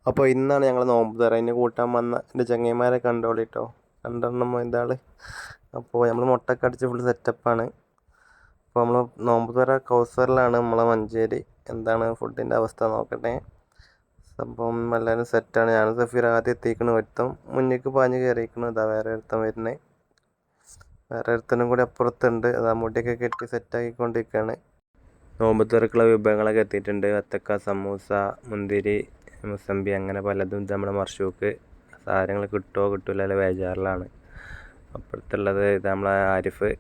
അപ്പോൾ ഇന്നാണ് ഞങ്ങൾ നോമ്പ് തുറ. അതിന് കൂട്ടാൻ വന്ന എൻ്റെ ചങ്ങായിമാരെ കണ്ടോളിട്ടോ. 2 മൊയ്താൾ. അപ്പോൾ നമ്മൾ മുട്ടൊക്കെ അടിച്ച് ഫുൾ സെറ്റപ്പാണ്. അപ്പോൾ നമ്മൾ നോമ്പ് തുറ കൗസറിലാണ് നമ്മളെ മഞ്ചേരി. എന്താണ് ഫുഡിൻ്റെ അവസ്ഥ നോക്കട്ടെ. സംഭവം എല്ലാവരും സെറ്റാണ്. ഞാനും സഫീർ ആദ്യം എത്തിക്കണം. ഒരുത്തം മുന്നിലേക്ക് പാഞ്ഞ് കയറിയിരിക്കണം. ഇതാ വേറെ ഒരുത്തം വരുന്നത്. വേറെ ഒരുത്തനും കൂടി അപ്പുറത്തുണ്ട്. അതാ മുടിയൊക്കെ കെട്ടി സെറ്റാക്കിക്കൊണ്ടിരിക്കുകയാണ്. നോമ്പ് തുറക്കുള്ള വിഭവങ്ങളൊക്കെ എത്തിയിട്ടുണ്ട്. വത്തക്ക, സമൂസ, മുന്തിരി, മുസമ്പി, അങ്ങനെ പലതും. ഇത് നമ്മുടെ മർഷൂക്ക് സാധനങ്ങൾ കിട്ടുമോ കിട്ടില്ല അല്ല ബേജാറിലാണ്. അപ്പുറത്തുള്ളത് ഇത് നമ്മളെ ആരിഫ്.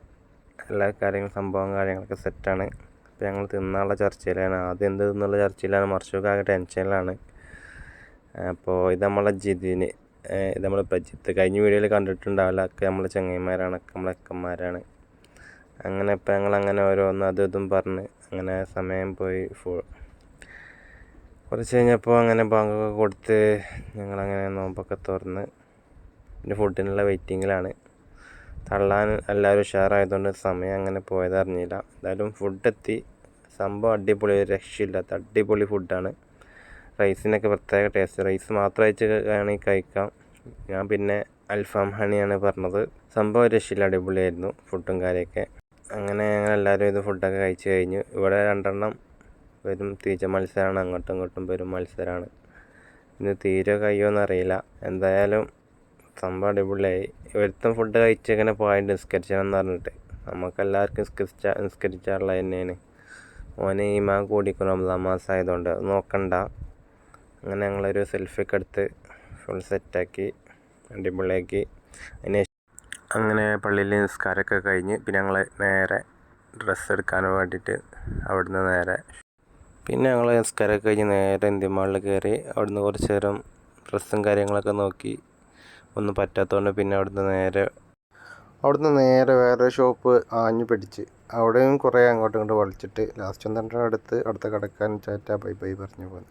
എല്ലാ കാര്യങ്ങളും സംഭവം കാര്യങ്ങളൊക്കെ സെറ്റാണ്. അപ്പോൾ ഞങ്ങൾ തിന്നാനുള്ള ചർച്ചയിലാണ്. ആദ്യം എന്ത് തിന്നുള്ള ചർച്ചയിലാണ്. മർഷൂക്ക് ആകെ ടെൻഷനിലാണ്. അപ്പോൾ ഇത് നമ്മളെ ജിതിന്, ഇത് നമ്മൾ ബജിത്ത് കഴിഞ്ഞ വീഡിയോയിൽ കണ്ടിട്ടുണ്ടാവില്ല. ഒക്കെ നമ്മളെ ചങ്ങായിമാരാണ്, ഒക്കെ നമ്മളെ അക്കന്മാരാണ്. അങ്ങനെ ഇപ്പം ഞങ്ങളങ്ങനെ ഓരോന്ന് അതും ഇതും പറഞ്ഞ് അങ്ങനെ സമയം പോയി. കുറച്ച് കഴിഞ്ഞപ്പോൾ അങ്ങനെ ബാങ്കൊക്കെ കൊടുത്ത് ഞങ്ങളങ്ങനെ നോമ്പൊക്കെ തുറന്ന് പിന്നെ ഫുഡിനുള്ള വെയിറ്റിങ്ങിലാണ്. തള്ളാൻ എല്ലാവരും ഉഷാറായതുകൊണ്ട് സമയം അങ്ങനെ പോയതറിഞ്ഞില്ല. എന്തായാലും ഫുഡ് എത്തി. സംഭവം അടിപൊളി, ഒരു രക്ഷയില്ലാത്ത അടിപൊളി ഫുഡാണ്. റൈസിനൊക്കെ പ്രത്യേക ടേസ്റ്റ്. റൈസ് മാത്രം വേണമെങ്കിൽ കഴിക്കാം. ഞാൻ പിന്നെ അൽഫാം ഹണിയാണ് പറഞ്ഞത്. സംഭവം രക്ഷയില്ല, അടിപൊളിയായിരുന്നു ഫുഡും കാര്യമൊക്കെ. അങ്ങനെ ഞങ്ങൾ എല്ലാവരും ഇത് ഫുഡൊക്കെ കഴിച്ച് കഴിഞ്ഞു. ഇവിടെ 2 വരും തീറ്റ മത്സരമാണ്. അങ്ങോട്ടും ഇങ്ങോട്ടും വരും മത്സരമാണ്. ഇന്ന് തീരെ കഴിയുമെന്നറിയില്ല. എന്തായാലും സംഭവം അടിപൊളിയായി. ഒരുത്തം ഫുഡ് കഴിച്ചിങ്ങനെ പോയിട്ട് നിസ്കരിച്ചതെന്ന് പറഞ്ഞിട്ട് നമുക്കെല്ലാവർക്കും നിസ്കരിച്ചാറുള്ള തന്നെയാണ്. ഓന് ഈമാൻ കൂടിക്കും റമദാൻ മാസം ആയതുകൊണ്ട് നോക്കണ്ട. അങ്ങനെ ഞങ്ങളൊരു സെൽഫിയൊക്കെ എടുത്ത് ഫുൾ സെറ്റാക്കി അടിപൊളിയാക്കി. അതിന് അങ്ങനെ പള്ളിയിൽ നിസ്കാരമൊക്കെ കഴിഞ്ഞ് പിന്നെ ഞങ്ങൾ നേരെ ഡ്രസ്സ് എടുക്കാൻ വേണ്ടിയിട്ട് അവിടുന്ന് നേരെ പിന്നെ ഞങ്ങൾ നിസ്കാരമൊക്കെ കഴിഞ്ഞ് നേരെ ഇന്ത്യൻ മാളിൽ കയറി. അവിടുന്ന് കുറച്ച് നേരം ഡ്രസ്സും കാര്യങ്ങളൊക്കെ നോക്കി. ഒന്നും പറ്റാത്തതുകൊണ്ട് പിന്നെ അവിടുന്ന് നേരെ വേറെ ഷോപ്പ് ആഞ്ഞു പിടിച്ച് അവിടെയും കുറേ അങ്ങോട്ടും ഇങ്ങോട്ട് വലിച്ചിട്ട് ലാസ്റ്റ് 12 അടുത്ത് അടുത്ത കടക്കാൻ ബൈ ബൈ പറഞ്ഞു പോകുന്നു.